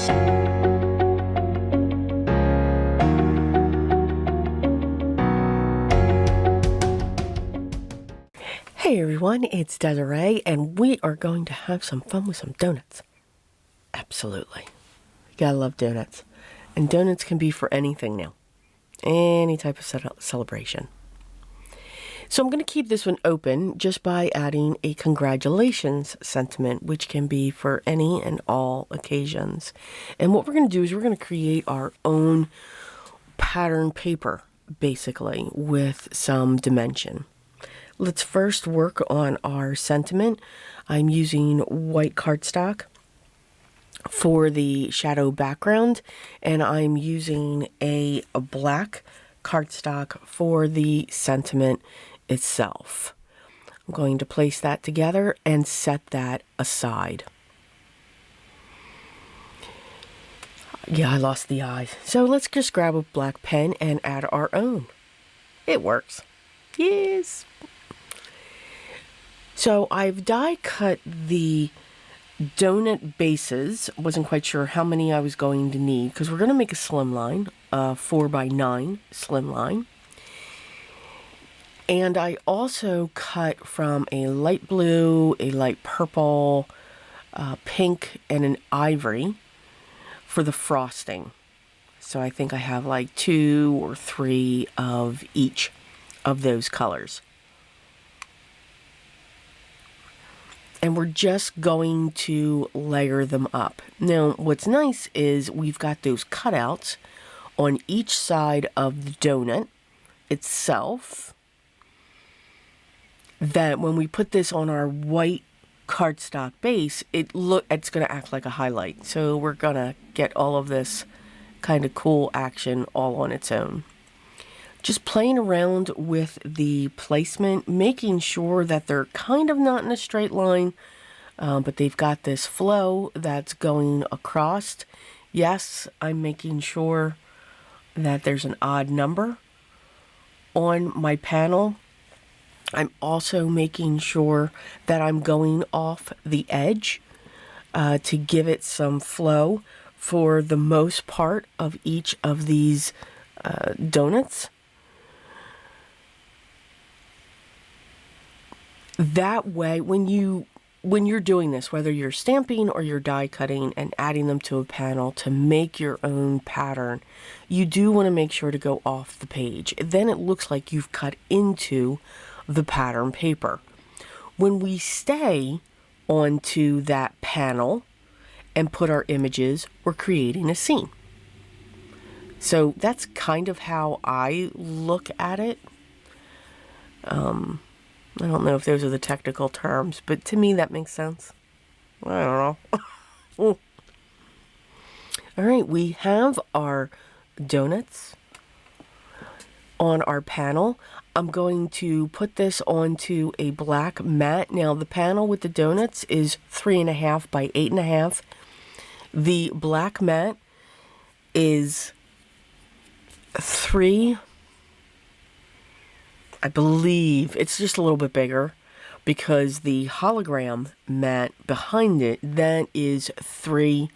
Hey everyone, it's Desiree, and we are going to have some fun with some donuts. Absolutely. You gotta love donuts. And donuts can be for anything now. Any type of celebration. So I'm going to keep this one open just by adding a congratulations sentiment, which can be for any and all occasions. And what we're going to do is we're going to create our own pattern paper, basically, with some dimension. Let's first work on our sentiment. I'm using white cardstock for the shadow background, and I'm using a black cardstock for the sentiment itself. I'm going to place that together and set that aside. Yeah, I lost the eyes. So let's just grab a black pen and add our own. It works. Yes. So I've die cut the donut bases. Wasn't quite sure how many I was going to need because we're going to make a slim line, 4x9 slim line. And I also cut from a light blue, a light purple, pink, and an ivory for the frosting. So I think I have like 2 or 3 of each of those colors. And we're just going to layer them up. Now, what's nice is we've got those cutouts on each side of the donut itself, that when we put this on our white cardstock base, it's going to act like a highlight. So we're going to get all of this kind of cool action all on its own. Just playing around with the placement, making sure that they're kind of not in a straight line, but they've got this flow that's going across. Yes, I'm making sure that there's an odd number on my panel. I'm also making sure that I'm going off the edge to give it some flow for the most part of each of these donuts. That way, when you're doing this, whether you're stamping or you're die cutting and adding them to a panel to make your own pattern, you do want to make sure to go off the page. Then it looks like you've cut into the pattern paper. When we stay onto that panel and put our images, we're creating a scene. So that's kind of how I look at it. I don't know if those are the technical terms, but to me that makes sense. I don't know. All right, we have our donuts on our panel. I'm going to put this onto a black mat. Now the panel with the donuts is 3.5 by 8.5. The black mat is 3. I believe it's just a little bit bigger because the hologram mat behind it, that is 3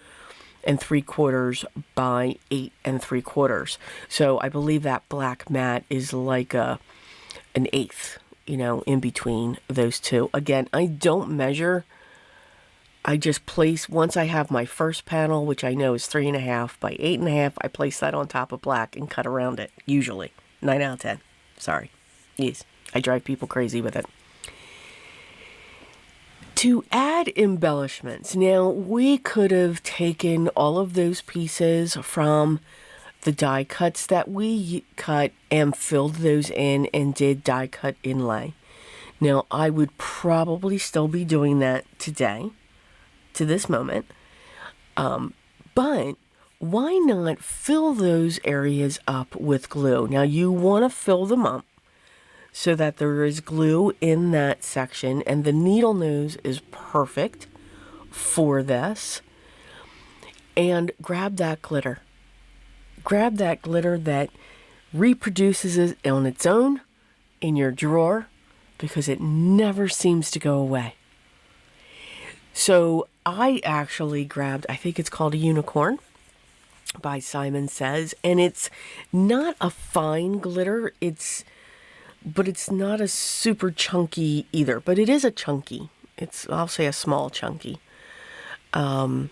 3/4 by 8 3/4. So I believe that black mat is like an 1/8, in between those two. Again, I don't measure. I just place, once I have my first panel, which I know is 3.5 by 8.5, I place that on top of black and cut around it, usually. 9 out of 10. Sorry. Yes, I drive people crazy with it. To add embellishments, now we could have taken all of those pieces from the die cuts that we cut and filled those in and did die cut inlay. Now I would probably still be doing that today, to this moment, but why not fill those areas up with glue? Now you want to fill them up so that there is glue in that section, and the needle nose is perfect for this. And grab that glitter. Grab that glitter that reproduces it on its own in your drawer, because it never seems to go away. So I actually grabbed, I think it's called a Unicorn by Simon Says, and it's not a fine glitter, but it's not a super chunky either, but it is a chunky. I'll say a small chunky. But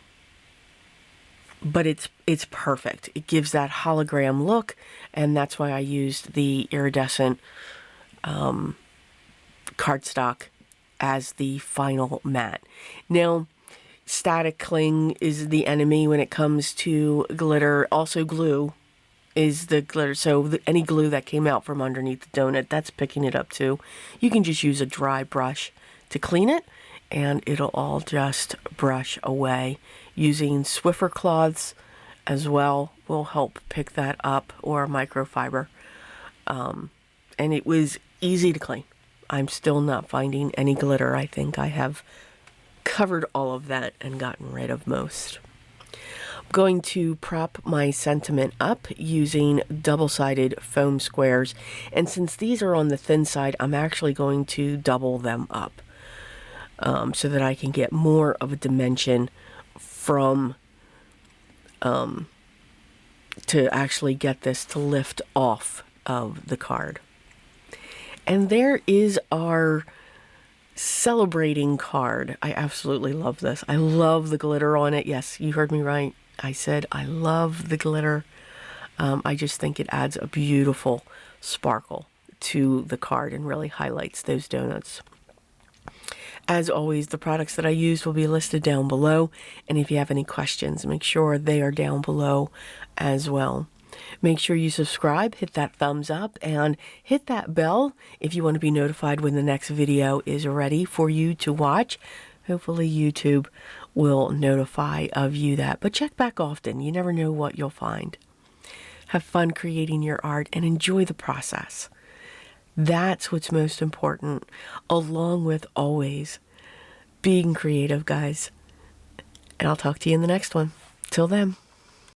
it's perfect. It gives that hologram look, and that's why I used the iridescent cardstock as the final matte. Now, static cling is the enemy when it comes to glitter. Also, glue is the glitter. So any glue that came out from underneath the donut, that's picking it up too. You can just use a dry brush to clean it, and it'll all just brush away. Using Swiffer cloths as well will help pick that up, or microfiber. And it was easy to clean. I'm still not finding any glitter. I think I have covered all of that and gotten rid of most. I'm going to prop my sentiment up using double-sided foam squares. And since these are on the thin side, I'm actually going to double them up so that I can get more of a dimension from to actually get this to lift off of the card. And there is our celebrating card. I absolutely love this. I love the glitter on it. Yes, you heard me right. I said I love the glitter. I just think it adds a beautiful sparkle to the card and really highlights those donuts. As always, the products that I used will be listed down below, and if you have any questions, make sure they are down below as well. Make sure you subscribe, hit that thumbs up, and hit that bell if you want to be notified when the next video is ready for you to watch. Hopefully YouTube will notify of you that, but check back often. You never know what you'll find. Have fun creating your art and enjoy the process. That's what's most important, along with always being creative, guys. And I'll talk to you in the next one. Till then.